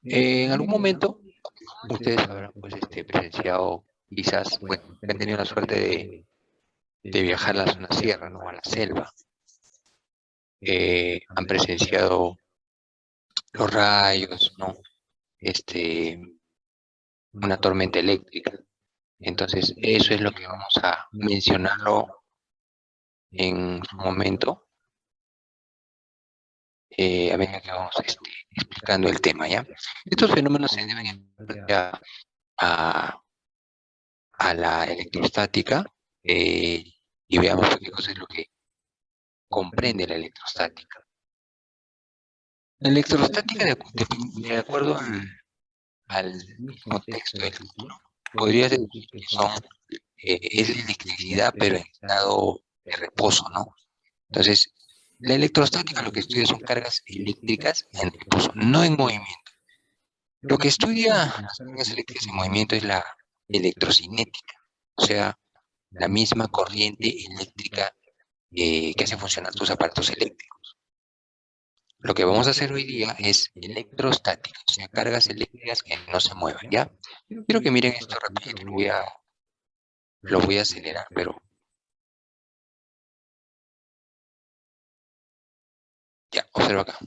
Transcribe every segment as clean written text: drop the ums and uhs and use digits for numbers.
En algún momento, ustedes habrán pues, presenciado, quizás, bueno, que han tenido la suerte de viajar a la zona sierra, ¿no? A la selva. Han presenciado los rayos, ¿no? Este, una tormenta eléctrica. Entonces, eso es lo que vamos a mencionarlo en su momento, a medida que vamos explicando el tema, ¿ya? Estos fenómenos se deben a, a, a la electrostática, y veamos qué cosa es lo que comprende la electrostática. La electrostática, de acuerdo al contexto del título, podría decir que es la electricidad, pero en estado de reposo, ¿no? Entonces, la electrostática lo que estudia son cargas eléctricas en reposo, no en movimiento. Lo que estudia las cargas eléctricas en movimiento es la electrocinética, o sea, la misma corriente eléctrica que hace funcionar tus aparatos eléctricos. Lo que vamos a hacer hoy día es electrostática, o sea, cargas eléctricas que no se muevan, ¿ya? Quiero que miren esto rápido, lo voy a acelerar, pero ya, observa acá.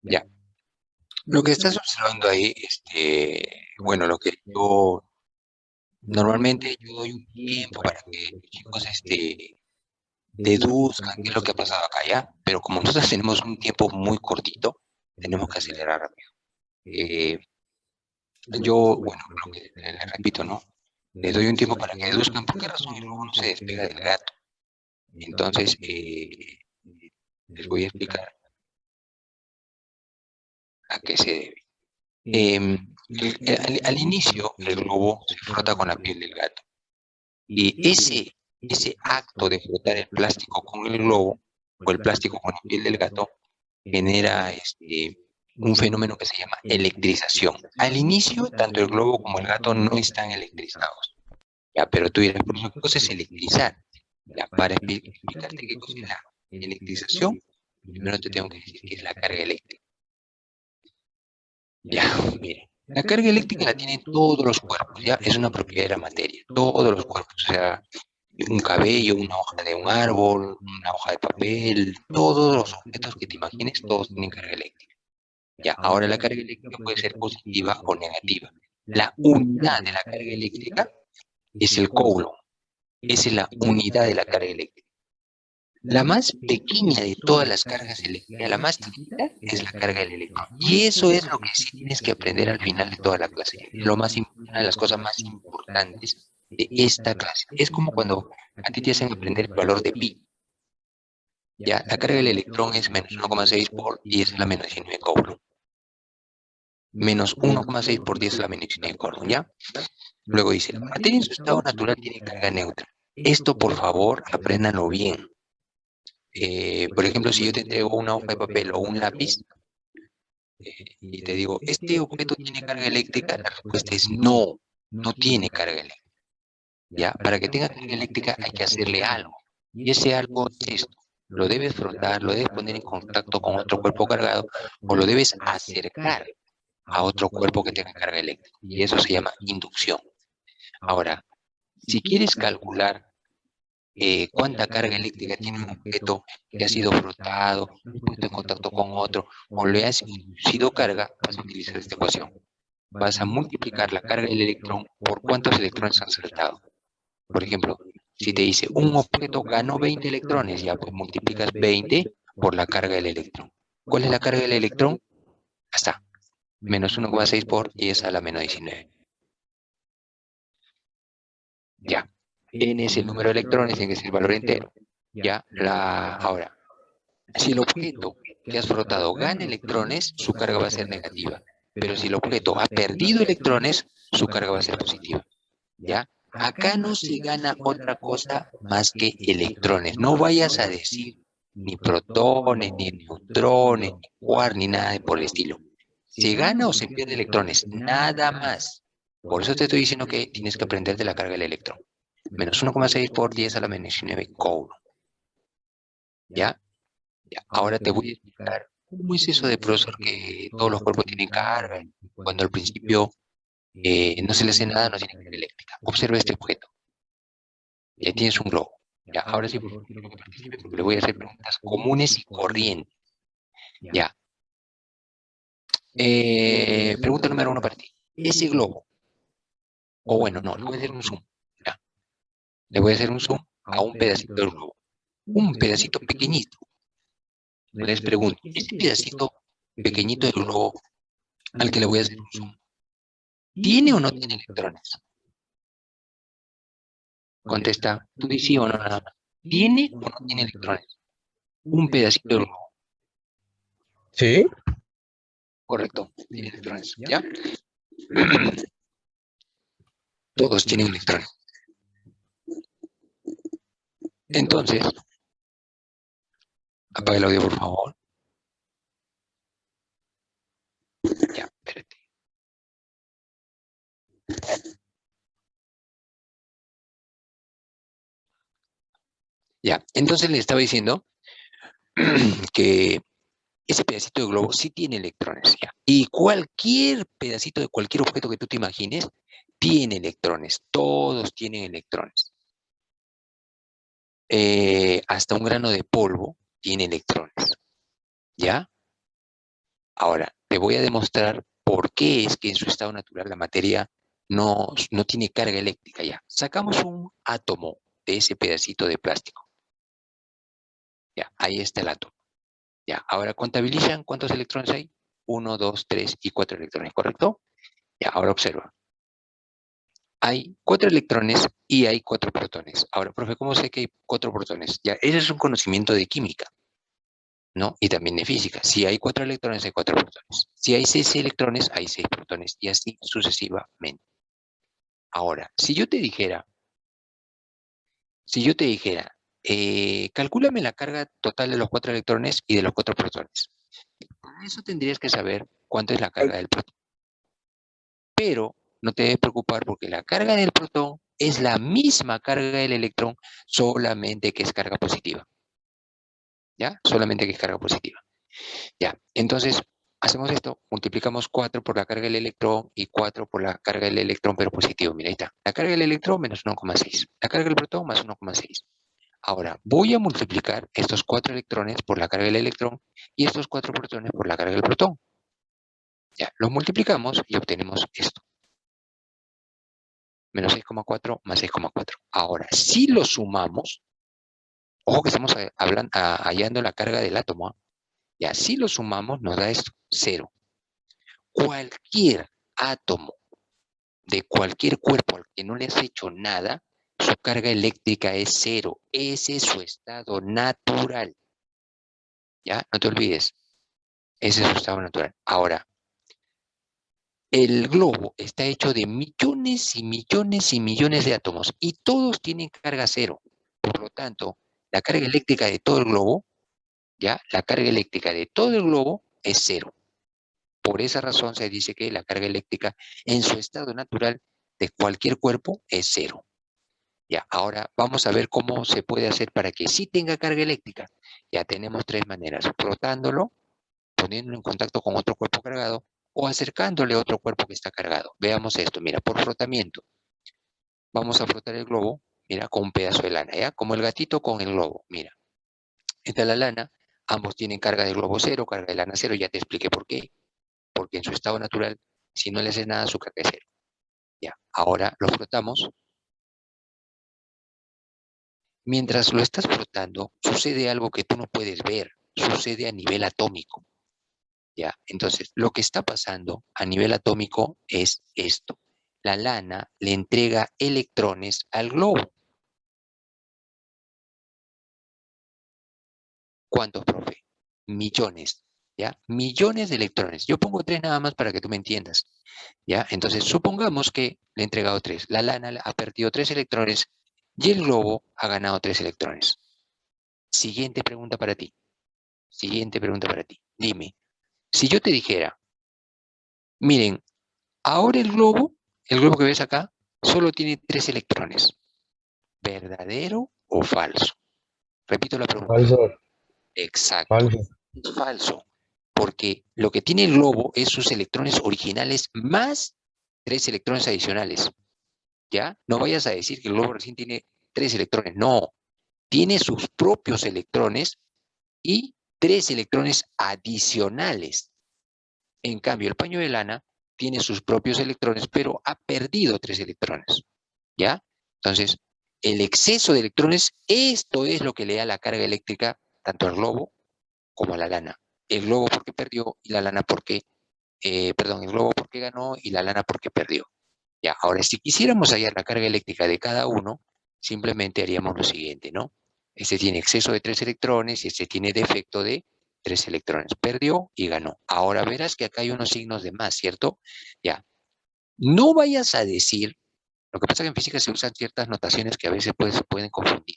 Ya. Lo que estás observando ahí, bueno, lo que yo normalmente yo doy un tiempo para que los chicos, deduzcan qué es lo que ha pasado acá, ¿ya? Pero como nosotros tenemos un tiempo muy cortito, tenemos que acelerar rápido. Eh, bueno, lo que les repito, ¿no? Les doy un tiempo para que deduzcan por qué razón el lobo no se despega del gato. Entonces, les voy a explicar a qué se debe. Al inicio, el globo se frota con la piel del gato. Y ese acto de frotar el plástico con el globo, o el plástico con la piel del gato, genera un fenómeno que se llama electrización. Al inicio, tanto el globo como el gato no están electrizados. Ya, pero tú dirás, ¿por qué cosa es electrizar? Ya, para explicarte qué cosa es la electrización, primero te tengo que decir qué es la carga eléctrica. Ya, mire, la carga eléctrica la tienen todos los cuerpos, ya, es una propiedad de la materia, todos los cuerpos, o sea, un cabello, una hoja de un árbol, una hoja de papel, todos los objetos que te imagines, todos tienen carga eléctrica. Ya, ahora la carga eléctrica puede ser positiva o negativa. La unidad de la carga eléctrica es el coulomb, esa es la unidad de la carga eléctrica. La más pequeña de todas las cargas eléctricas, la más chiquita, es la carga del electrón. Y eso es lo que sí tienes que aprender al final de toda la clase. Lo más, una de las cosas más importantes de esta clase. Es como cuando a ti te hacen aprender el valor de pi. Ya, la carga del electrón es menos 1,6 por 10 a la menos 19 coulomb. Menos 1,6 por 10 a la menos 19 coulomb, ¿ya? Luego dice, la materia en su estado natural tiene carga neutra. Esto, por favor, apréndanlo bien. Por ejemplo, si yo te entrego una hoja de papel o un lápiz, y te digo, ¿este objeto tiene carga eléctrica? La respuesta es no, no tiene carga eléctrica. ¿Ya? Para que tenga carga eléctrica hay que hacerle algo. Y ese algo es esto. Lo debes frotar, lo debes poner en contacto con otro cuerpo cargado o lo debes acercar a otro cuerpo que tenga carga eléctrica. Y eso se llama inducción. Ahora, si quieres calcular cuánta carga eléctrica tiene un objeto que ha sido frotado, puesto en contacto con otro, o le has inducido carga, vas a utilizar esta ecuación. vas a multiplicar la carga del electrón por cuántos electrones han saltado. Por ejemplo, si te dice un objeto ganó 20 electrones, ya pues multiplicas 20 por la carga del electrón. ¿Cuál es la carga del electrón? Ya está. Menos 1,6 por 10 a la menos 19. Ya. N es el número de electrones, N es el valor entero. Ya. Ahora, si el objeto que has frotado gana electrones, su carga va a ser negativa. Pero si el objeto ha perdido electrones, su carga va a ser positiva. ¿Ya? Acá no se gana otra cosa más que electrones. No vayas a decir ni protones, ni neutrones, ni quark, ni nada por el estilo. Se gana o se pierde electrones, nada más. Por eso te estoy diciendo que tienes que aprender de la carga del electrón. Menos 1,6 por 10 a la menos 19 coulomb. ¿Ya? Ya. Ahora te voy a explicar cómo es eso de profesor que todos los cuerpos tienen carga. Cuando al principio no se le hace nada, no tiene carga eléctrica. Observa este objeto. Ya tienes un globo. Ya, ahora sí, por favor, quiero que participe porque le voy a hacer preguntas comunes y corrientes. Ya. Pregunta número 1 para ti. Ese globo, o bueno, no, le voy a hacer un zoom. Ya. Le voy a hacer un zoom a un pedacito del globo. Un pedacito pequeñito. Les pregunto, ¿este pedacito pequeñito del globo al que le voy a hacer un zoom, tiene o no tiene electrones? Contesta, tú dices sí o no, nada más. ¿Tiene o no tiene electrones? Un pedacito del globo. ¿Sí? Correcto, tiene electrones. ¿Ya? Todos tienen electrones. Entonces, apaga el audio, por favor. Ya, espérate. Ya, entonces le estaba diciendo que ese pedacito de globo sí tiene electrones, ¿ya? Y cualquier pedacito de cualquier objeto que tú te imagines tiene electrones. Todos tienen electrones. Hasta un grano de polvo tiene electrones, ¿ya? Ahora, te voy a demostrar por qué es que en su estado natural la materia no tiene carga eléctrica ya. Sacamos un átomo de ese pedacito de plástico. Ya, ahí está el átomo. Ya, ahora contabilizan cuántos electrones hay. 1, 2, 3 y 4 electrones, ¿correcto? Ya, ahora observa. Hay 4 electrones y hay 4 protones. Ahora, profe, ¿cómo sé que hay 4 protones? Ya, ese es un conocimiento de química, ¿no? Y también de física. Si hay 4 electrones, hay 4 protones. Si hay 6 electrones, hay 6 protones. Y así sucesivamente. Ahora, calcúlame la carga total de los 4 electrones y de los 4 protones. Para eso tendrías que saber cuánto es la carga del protón. Pero no te debes preocupar porque la carga del protón es la misma carga del electrón, solamente que es carga positiva. ¿Ya? Solamente que es carga positiva. Ya, entonces hacemos esto, multiplicamos 4 por la carga del electrón y 4 por la carga del electrón, pero positivo. Mira, ahí está. La carga del electrón menos 1,6. La carga del protón más 1,6. Ahora, voy a multiplicar estos 4 electrones por la carga del electrón y estos 4 protones por la carga del protón. Ya, los multiplicamos y obtenemos esto. Menos 6,4 más 6,4. Ahora, si lo sumamos, ojo que estamos hallando la carga del átomo, ¿eh? Ya, si lo sumamos, nos da esto, 0. Cualquier átomo de cualquier cuerpo al que no le has hecho nada, su carga eléctrica es 0. Ese es su estado natural. ¿Ya? No te olvides. Ese es su estado natural. Ahora, el globo está hecho de millones y millones y millones de átomos y todos tienen carga 0. Por lo tanto, la carga eléctrica de todo el globo, ¿ya? La carga eléctrica de todo el globo es 0. Por esa razón se dice que la carga eléctrica en su estado natural de cualquier cuerpo es 0. Ya, ahora vamos a ver cómo se puede hacer para que sí tenga carga eléctrica. Ya tenemos 3 maneras: frotándolo, poniéndolo en contacto con otro cuerpo cargado o acercándole a otro cuerpo que está cargado. Veamos esto, mira, por frotamiento. Vamos a frotar el globo, mira, con un pedazo de lana, ¿ya? Como el gatito con el globo, mira. Esta es la lana, ambos tienen carga de globo 0, carga de lana 0, ya te expliqué por qué. Porque en su estado natural Si no le haces nada, su carga es cero. Ya, ahora lo frotamos. Mientras lo estás frotando, sucede algo que tú no puedes ver. Sucede a nivel atómico. Ya, entonces, lo que está pasando a nivel atómico es esto. La lana le entrega electrones al globo. ¿Cuántos, profe? Millones, ¿ya? Millones de electrones. Yo pongo 3 nada más para que tú me entiendas, ¿ya? Entonces, supongamos que le he entregado 3. La lana ha perdido 3 electrones y el globo ha ganado 3 electrones. Siguiente pregunta para ti. Siguiente pregunta para ti. Dime, si yo te dijera, miren, ahora el globo que ves acá, solo tiene 3 electrones. ¿Verdadero o falso? Repito la pregunta. Falso, Exacto. falso. Es falso. Porque lo que tiene el globo es sus electrones originales más 3 electrones adicionales. ¿Ya? No vayas a decir que el globo recién tiene 3 electrones. No. Tiene sus propios electrones y 3 electrones adicionales. En cambio, el paño de lana tiene sus propios electrones, pero ha perdido 3 electrones. ¿Ya? Entonces, el exceso de electrones, esto es lo que le da la carga eléctrica tanto al globo como a la lana. El globo porque perdió y la lana porque, perdón, el globo porque ganó y la lana porque perdió. Ya, ahora, si quisiéramos hallar la carga eléctrica de cada uno, simplemente haríamos lo siguiente, ¿no? Este tiene exceso de 3 electrones y este tiene defecto de 3 electrones. Perdió y ganó. Ahora verás que acá hay unos signos de más, ¿cierto? Ya. No vayas a decir, lo que pasa es que en física se usan ciertas notaciones que a veces se pueden confundir.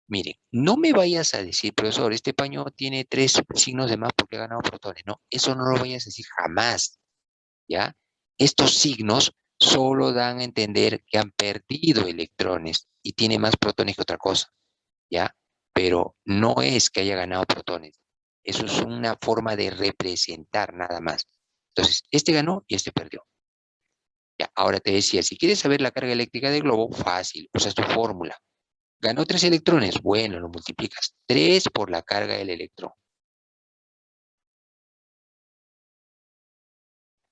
Miren, no me vayas a decir, profesor, este paño tiene 3 signos de más porque ha ganado protones. No, eso no lo vayas a decir jamás, ¿ya? Estos signos solo dan a entender que han perdido electrones y tiene más protones que otra cosa, ¿ya? Pero no es que haya ganado protones. Eso es una forma de representar nada más. Entonces, este ganó y este perdió. Ya, ahora te decía, si quieres saber la carga eléctrica del globo, fácil, usas tu fórmula. Ganó 3 electrones, bueno, lo multiplicas 3 por la carga del electrón.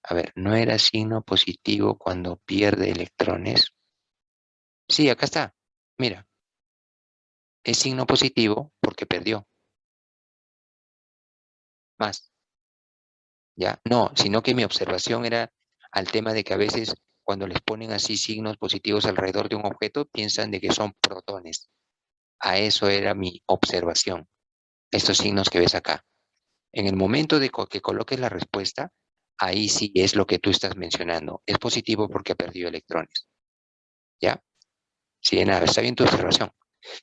A ver, ¿no era signo positivo cuando pierde electrones? Sí, acá está. Mira, es signo positivo porque perdió más, ¿ya? No, sino que mi observación era al tema de que a veces cuando les ponen así signos positivos alrededor de un objeto, piensan de que son protones. A eso era mi observación, estos signos que ves acá. En el momento de que coloques la respuesta, ahí sí es lo que tú estás mencionando. Es positivo porque ha perdido electrones, ¿ya? Sí, de nada, está bien tu observación.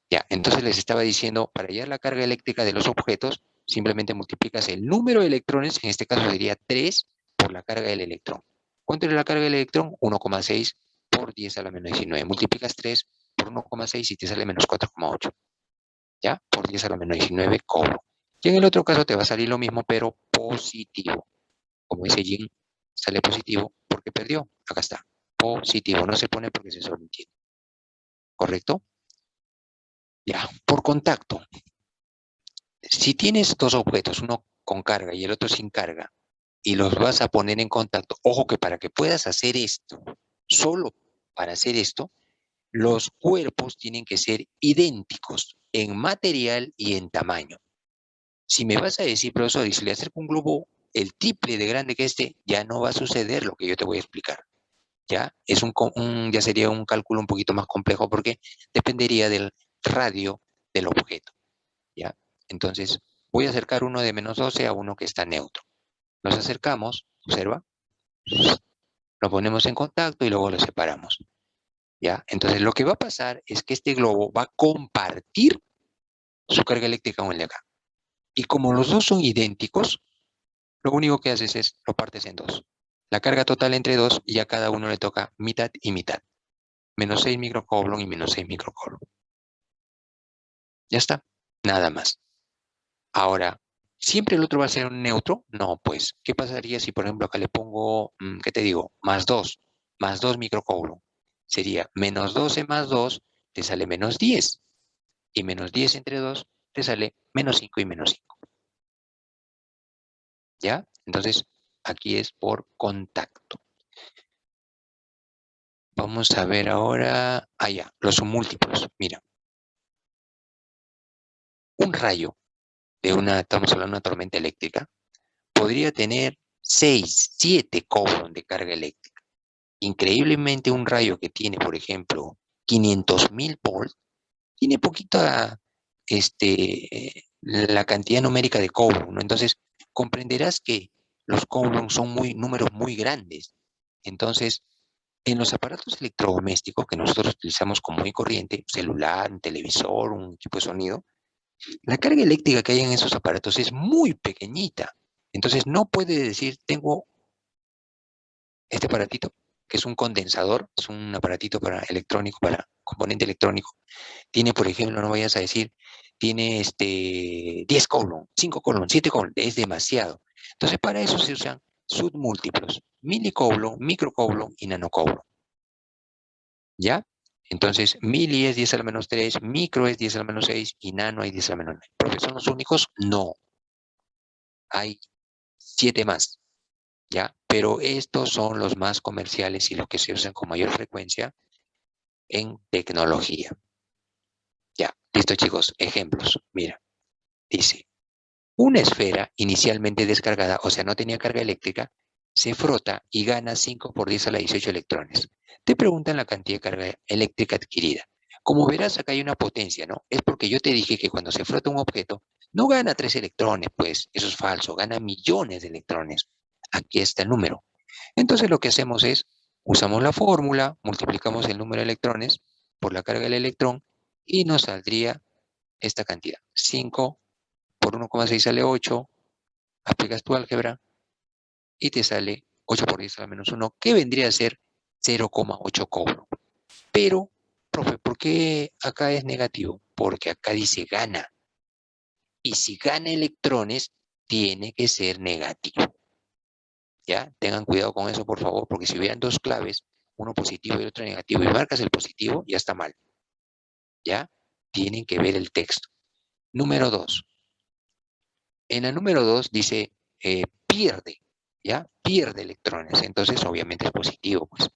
Ya, entonces les estaba diciendo, para hallar la carga eléctrica de los objetos, simplemente multiplicas el número de electrones, en este caso sería 3, por la carga del electrón. ¿Cuánto es la carga del electrón? 1,6 por 10 a la menos 19. Multiplicas 3 por 1,6 y te sale menos 4,8. ¿Ya? Por 10 a la menos 19, ¿cómo? Y en el otro caso te va a salir lo mismo, pero positivo. Como dice Jin, sale positivo porque perdió. Acá está. Positivo. No se pone porque se sobreentiende. ¿Correcto? Ya. Por contacto. Si tienes dos objetos, uno con carga y el otro sin carga, y los vas a poner en contacto, ojo que para que puedas hacer esto, solo para hacer esto, los cuerpos tienen que ser idénticos en material y en tamaño. Si me vas a decir, profesor, y si le acerco un globo el triple de grande que este, ya no va a suceder lo que yo te voy a explicar. Ya es ya sería un cálculo un poquito más complejo porque dependería del radio del objeto. ¿Ya? Entonces, voy a acercar uno de -12 a uno que está neutro. Los acercamos, observa, lo ponemos en contacto y luego lo separamos. ¿Ya? Entonces, lo que va a pasar es que este globo va a compartir su carga eléctrica con el de acá. Y como los dos son idénticos, lo único que haces es lo partes en dos. La carga total entre dos y a cada uno le toca mitad y mitad. -6 microcoulomb y -6 microcoulomb. Ya está, nada más. Ahora, ¿siempre el otro va a ser un neutro? No, pues, ¿qué pasaría si, por ejemplo, acá le pongo, ¿qué te digo? Más 2 microcoulomb. Sería -12 más 2 te sale -10. Y -10 entre 2 te sale -5 y -5. ¿Ya? Entonces, aquí es por contacto. Vamos a ver ahora, allá, los múltiplos. Mira, un rayo estamos hablando de una tormenta eléctrica, podría tener 6, 7 coulomb de carga eléctrica. Increíblemente, un rayo que tiene, por ejemplo, 500.000 volts, tiene poquita la cantidad numérica de coulomb, ¿no? Entonces, comprenderás que los coulomb son números muy grandes. Entonces, en los aparatos electrodomésticos que nosotros utilizamos común y corriente, celular, un televisor, un equipo de sonido, la carga eléctrica que hay en esos aparatos es muy pequeñita. Entonces, no puede decir, tengo este aparatito, que es un condensador, es un aparatito para electrónico, para componente electrónico. Tiene, por ejemplo, no vayas a decir, tiene 10 coulomb, 5 coulomb, 7 coulomb, es demasiado. Entonces, para eso se usan submúltiplos, milicoulomb, microcoulomb y nanocoulomb. ¿Ya? Entonces, mili es 10 a la menos 3, micro es 10 a la menos 6 y nano es 10 a la menos 9. ¿Porque son los únicos? No. Hay 7 más, ¿ya? Pero estos son los más comerciales y los que se usan con mayor frecuencia en tecnología. Ya, listo chicos, ejemplos. Mira, dice, una esfera inicialmente descargada, o sea, no tenía carga eléctrica, se frota y gana 5 por 10 a la 18 electrones. Te preguntan la cantidad de carga eléctrica adquirida. Como verás, acá hay una potencia, ¿no? Es porque yo te dije que cuando se frota un objeto, no gana 3 electrones, pues eso es falso, gana millones de electrones. Aquí está el número. Entonces lo que hacemos es, usamos la fórmula, multiplicamos el número de electrones por la carga del electrón y nos saldría esta cantidad. 5 por 1,6 sale 8, aplicas tu álgebra y te sale 8 por 10 a la menos 1, que vendría a ser 0,8 coulomb. Pero, profe, ¿por qué acá es negativo? Porque acá dice gana. Y si gana electrones, tiene que ser negativo. ¿Ya? Tengan cuidado con eso, por favor, porque si hubieran dos claves, uno positivo y otro negativo, y marcas el positivo, ya está mal. ¿Ya? Tienen que ver el texto. Número 2. En la número 2 dice pierde, ¿ya? Pierde electrones, entonces obviamente es positivo, pues.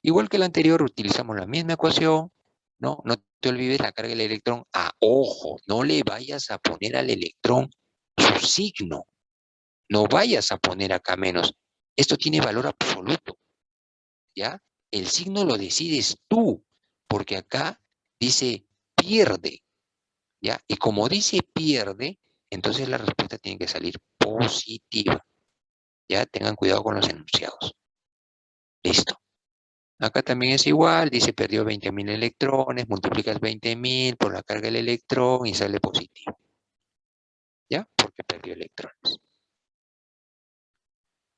Igual que el anterior, utilizamos la misma ecuación, ¿no? No te olvides la carga del electrón. Ah, ojo, no le vayas a poner al electrón su signo. No vayas a poner acá menos. Esto tiene valor absoluto, ¿ya? El signo lo decides tú, porque acá dice pierde, ¿ya? Y como dice pierde, entonces la respuesta tiene que salir positiva. Ya tengan cuidado con los enunciados. Listo. Acá también es igual, dice perdió 20.000 electrones, multiplicas 20.000 por la carga del electrón y sale positivo. ¿Ya? Porque perdió electrones.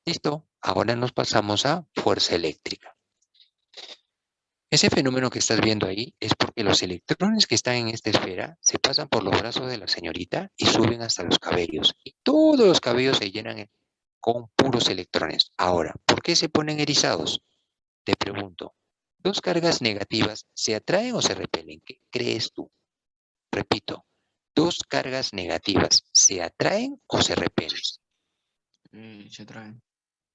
Listo. Ahora nos pasamos a fuerza eléctrica. Ese fenómeno que estás viendo ahí es porque los electrones que están en esta esfera se pasan por los brazos de la señorita y suben hasta los cabellos. Y todos los cabellos se llenan con puros electrones. Ahora, ¿por qué se ponen erizados? Te pregunto, ¿dos cargas negativas se atraen o se repelen? ¿Qué crees tú? Repito, ¿dos cargas negativas se atraen o se repelen? Se traen.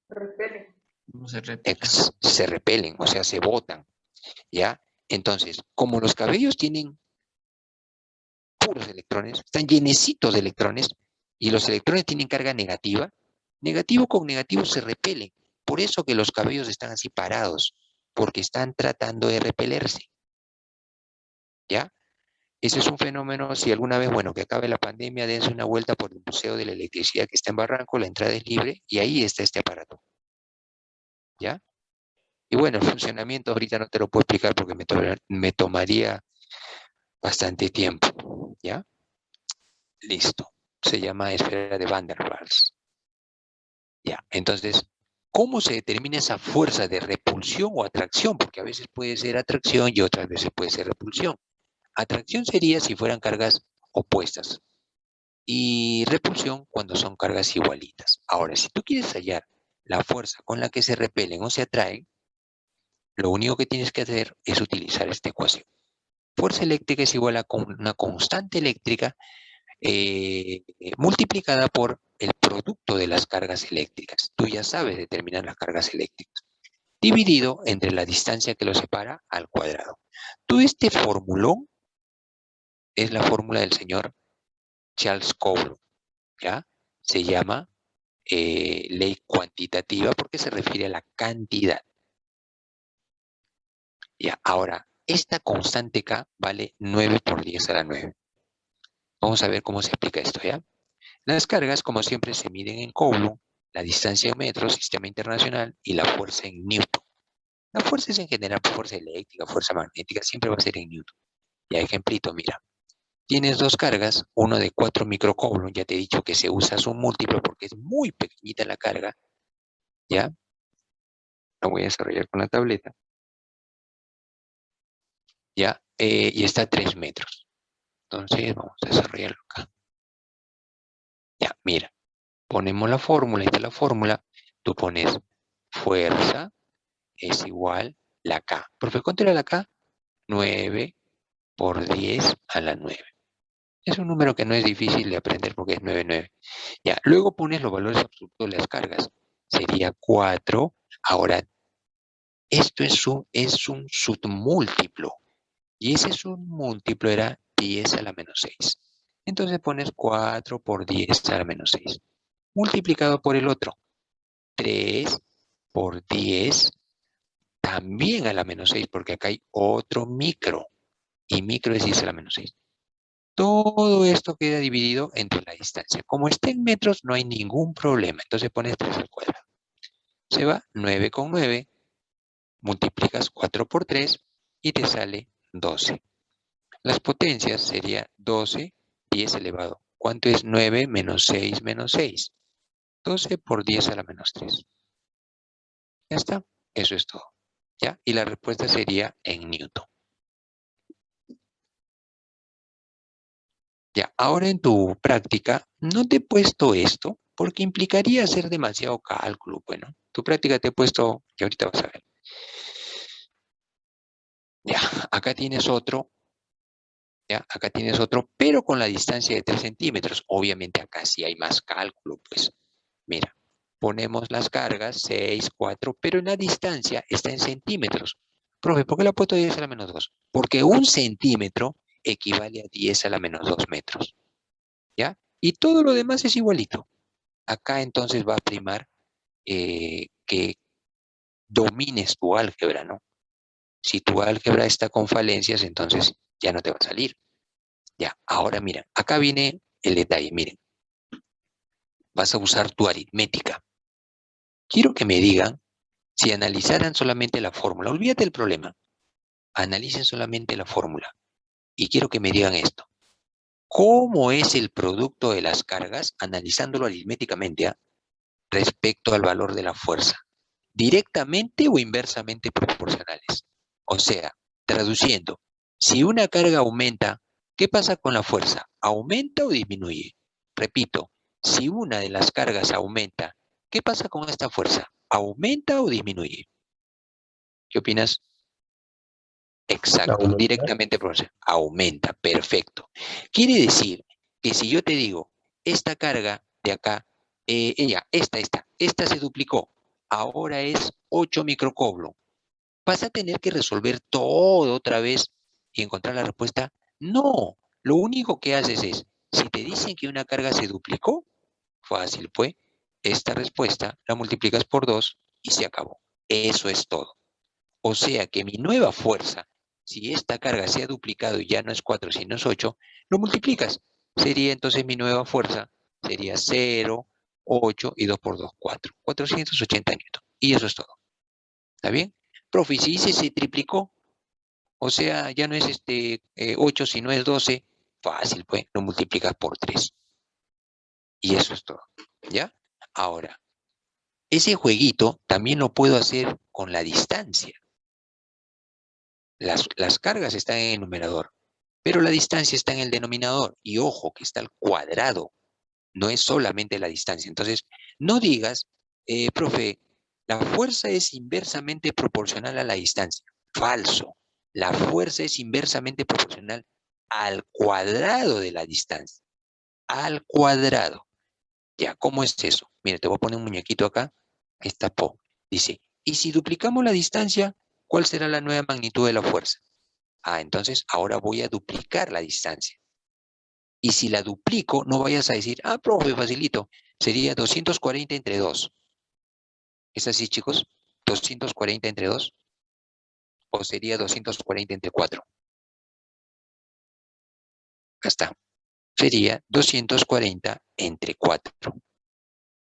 Repele. No se repelen. Se repelen, o sea, se botan, ¿ya? Entonces, como los cabellos tienen puros electrones, están llenecitos de electrones, y los electrones tienen carga negativa, negativo con negativo se repelen. Por eso que los cabellos están así parados, porque están tratando de repelerse, ¿ya? Ese es un fenómeno, si alguna vez, bueno, que acabe la pandemia, dense una vuelta por el Museo de la Electricidad que está en Barranco, la entrada es libre, y ahí está este aparato, ¿ya? Y bueno, el funcionamiento ahorita no te lo puedo explicar porque me tomaría bastante tiempo, ¿ya? Listo. Se llama esfera de Van der Waals. Ya, entonces, ¿cómo se determina esa fuerza de repulsión o atracción? Porque a veces puede ser atracción y otras veces puede ser repulsión. Atracción sería si fueran cargas opuestas y repulsión cuando son cargas igualitas. Ahora, si tú quieres hallar la fuerza con la que se repelen o se atraen, lo único que tienes que hacer es utilizar esta ecuación. Fuerza eléctrica es igual a una constante eléctrica multiplicada por el producto de las cargas eléctricas. Tú ya sabes determinar las cargas eléctricas. Dividido entre la distancia que lo separa al cuadrado. Todo este formulón es la fórmula del señor Charles Coulomb, ¿ya? Se llama ley cuantitativa porque se refiere a la cantidad. Ya, ahora, esta constante K vale 9 por 10 a la 9. Vamos a ver cómo se aplica esto, ¿ya? Las cargas, como siempre, se miden en Coulomb, la distancia en metros, sistema internacional, y la fuerza en Newton. La fuerza es en general fuerza eléctrica, fuerza magnética, siempre va a ser en Newton. Ya, ejemplito, mira. Tienes dos cargas, uno de 4 microcoulomb, ya te he dicho que se usa su múltiplo porque es muy pequeñita la carga, ¿ya? Lo voy a desarrollar con la tableta. ¿Ya? Y está a 3 metros. Entonces, vamos a desarrollarlo acá. Ya, mira. Ponemos la fórmula, esta es la fórmula. Tú pones fuerza es igual la K. Profe, ¿cuánto era la K? 9 por 10 a la 9. Es un número que no es difícil de aprender porque es 9, 9. Ya, luego pones los valores absolutos de las cargas. Sería 4. Ahora, esto es un submúltiplo. Y ese submúltiplo era 10 a la menos 6. Entonces pones 4 por 10 a la menos 6. Multiplicado por el otro. 3 por 10 también a la menos 6, porque acá hay otro micro. Y micro es 10 a la menos 6. Todo esto queda dividido entre la distancia. Como está en metros, no hay ningún problema. Entonces pones 3 al cuadrado. Se va 9 con 9. Multiplicas 4 por 3 y te sale 12. Las potencias sería 12, 10 elevado. ¿Cuánto es 9 menos 6 menos 6? 12 por 10 a la menos 3. Ya está. Eso es todo. ¿Ya? Y la respuesta sería en Newton. Ya, ahora en tu práctica, no te he puesto esto porque implicaría hacer demasiado cálculo. Bueno, tu práctica te he puesto, que ahorita vas a ver. Ya, acá tienes otro. Ya, acá tienes otro, pero con la distancia de 3 centímetros. Obviamente acá sí hay más cálculo, pues. Mira, ponemos las cargas, 6, 4, pero en la distancia está en centímetros. Profe, ¿por qué le he puesto 10 a la menos 2? Porque un centímetro equivale a 10 a la menos 2 metros. ¿Ya? Y todo lo demás es igualito. Acá entonces va a primar que domines tu álgebra, ¿no? Si tu álgebra está con falencias, entonces ya no te va a salir. Ya, ahora mira, acá viene el detalle, miren. Vas a usar tu aritmética. Quiero que me digan si analizaran solamente la fórmula. Olvídate el problema. Analicen solamente la fórmula. Y quiero que me digan esto. ¿Cómo es el producto de las cargas, analizándolo aritméticamente, respecto al valor de la fuerza? ¿Directamente o inversamente proporcionales? O sea, traduciendo, si una carga aumenta, ¿qué pasa con la fuerza? ¿Aumenta o disminuye? Repito, si una de las cargas aumenta, ¿qué pasa con esta fuerza? ¿Aumenta o disminuye? ¿Qué opinas? Exacto, Aumenta. directamente proporcional. Aumenta, perfecto. Quiere decir que si yo te digo, esta carga de acá, esta se duplicó, ahora es 8 microcoulomb. ¿Vas a tener que resolver todo otra vez y encontrar la respuesta? No, lo único que haces es, si te dicen que una carga se duplicó, fácil, pues, esta respuesta la multiplicas por 2 y se acabó. Eso es todo. O sea que mi nueva fuerza, si esta carga se ha duplicado y ya no es 4, sino es 8, lo multiplicas. Sería entonces mi nueva fuerza, sería 0, 8 y 2 por 2, 4. 480 newton. Y eso es todo. ¿Está bien? Profe, y si dice se triplicó, o sea, ya no es 8, sino es 12, fácil, pues, lo multiplicas por 3. Y eso es todo. ¿Ya? Ahora, ese jueguito también lo puedo hacer con la distancia. Las cargas están en el numerador, pero la distancia está en el denominador. Y ojo, que está al cuadrado, no es solamente la distancia. Entonces, no digas, profe, la fuerza es inversamente proporcional a la distancia. Falso. La fuerza es inversamente proporcional al cuadrado de la distancia. Al cuadrado. Ya, ¿cómo es eso? Mira, te voy a poner un muñequito acá. Ahí está Po. Dice, y si duplicamos la distancia, ¿cuál será la nueva magnitud de la fuerza? Ah, entonces ahora voy a duplicar la distancia. Y si la duplico, no vayas a decir, ah, profe, facilito. Sería 240 entre 2. ¿Es así, chicos? 240 entre 2. ¿O sería 240 entre 4? Acá está. Sería 240 entre 4.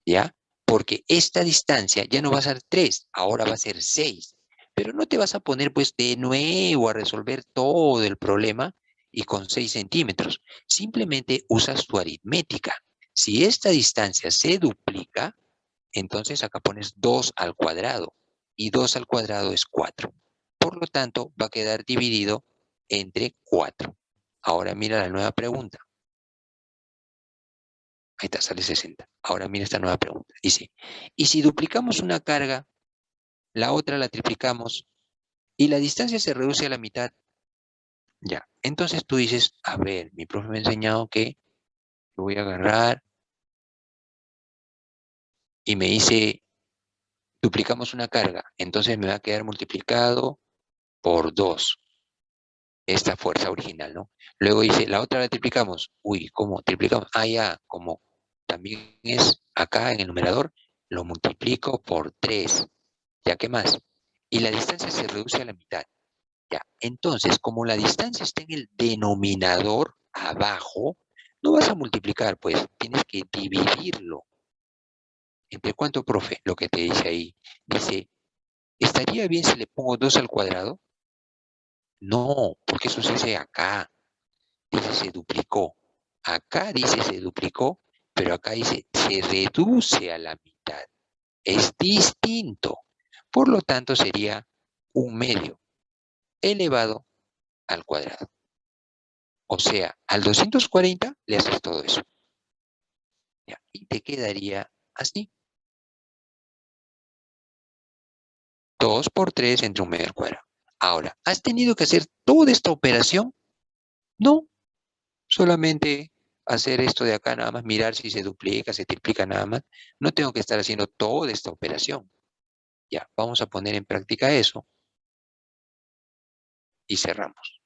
¿Ya? Porque esta distancia ya no va a ser 3, ahora va a ser 6. Pero no te vas a poner pues de nuevo a resolver todo el problema y con 6 centímetros. Simplemente usas tu aritmética. Si esta distancia se duplica, entonces acá pones 2 al cuadrado. Y 2 al cuadrado es 4. Por lo tanto, va a quedar dividido entre 4. Ahora mira la nueva pregunta. Ahí está, sale 60. Ahora mira esta nueva pregunta. Dice, ¿y si duplicamos una carga, la otra la triplicamos y la distancia se reduce a la mitad? Ya. Entonces tú dices, a ver, mi profe me ha enseñado que lo voy a agarrar y me dice, duplicamos una carga. Entonces me va a quedar multiplicado por 2 esta fuerza original, ¿no? Luego dice, la otra la triplicamos. Uy, ¿cómo? Triplicamos. Ah, ya, como también es acá en el numerador, lo multiplico por 3. ¿Ya qué más? Y la distancia se reduce a la mitad. Ya. Entonces, como la distancia está en el denominador abajo, no vas a multiplicar, pues tienes que dividirlo. ¿Entre cuánto, profe? Lo que te dice ahí. Dice, ¿estaría bien si le pongo 2 al cuadrado? No, porque eso se dice acá. Dice se duplicó. Acá dice se duplicó, pero acá dice se reduce a la mitad. Es distinto. Por lo tanto, sería 1/2 elevado al cuadrado. O sea, al 240 le haces todo eso. ¿Ya? Y te quedaría así. 2 por 3 entre 1/2 al cuadrado. Ahora, ¿has tenido que hacer toda esta operación? No, solamente hacer esto de acá nada más, mirar si se duplica, se triplica nada más. No tengo que estar haciendo toda esta operación. Ya, vamos a poner en práctica eso y cerramos.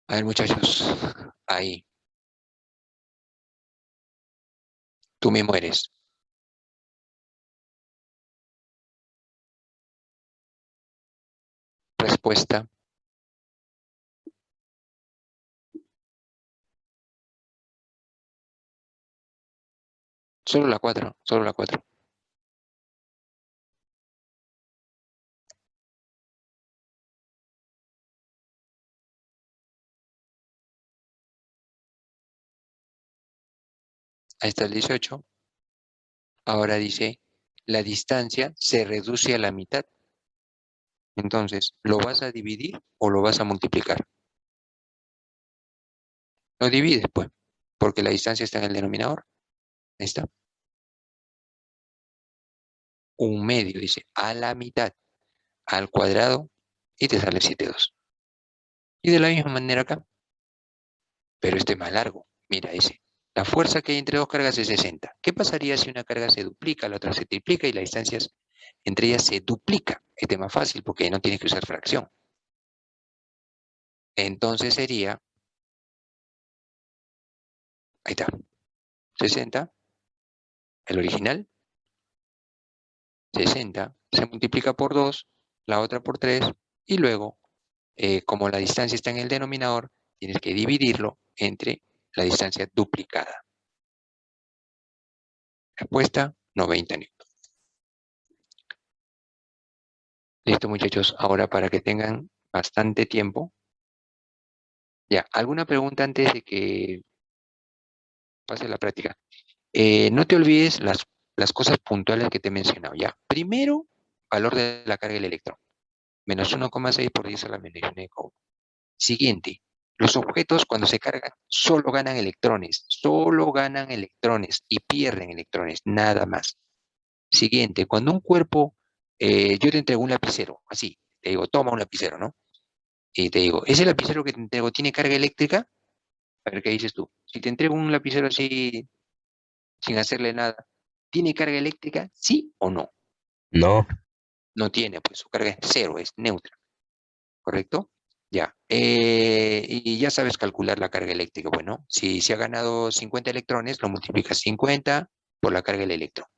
A ver, muchachos, ahí, tú me mueres. Respuesta, solo la 4, solo la 4. Ahí está el 18. Ahora dice, la distancia se reduce a la mitad. Entonces, ¿lo vas a dividir o lo vas a multiplicar? Lo divides, pues, porque la distancia está en el denominador. Ahí está. 1/2, dice, a la mitad, al cuadrado, y te sale 7/2. Y de la misma manera acá, pero este es más largo. Mira, dice, la fuerza que hay entre dos cargas es 60. ¿Qué pasaría si una carga se duplica, la otra se triplica y las distancias entre ellas se duplica? Este es más fácil porque no tienes que usar fracción. Entonces sería, ahí está, 60, el original, 60, se multiplica por 2, la otra por 3, y luego, como la distancia está en el denominador, tienes que dividirlo entre la distancia duplicada. Respuesta, 90 newton. Listo, muchachos. Ahora para que tengan bastante tiempo. Ya, ¿alguna pregunta antes de que pase la práctica? No te olvides las cosas puntuales que te he mencionado. Ya, primero, valor de la carga del electrón. Menos 1,6 por 10 a la menos 1. Siguiente, los objetos cuando se cargan solo ganan electrones y pierden electrones, nada más. Siguiente, cuando un cuerpo, yo te entrego un lapicero, así, te digo, toma un lapicero, ¿no? Y te digo, ¿ese lapicero que te entrego tiene carga eléctrica? A ver, ¿qué dices tú? Si te entrego un lapicero así, sin hacerle nada, ¿tiene carga eléctrica? ¿Sí o no? No. No tiene, pues su carga es cero, es neutra, ¿correcto? Ya. Y ya sabes calcular la carga eléctrica. Bueno, si se ha ganado 50 electrones, lo multiplicas 50 por la carga del electrón.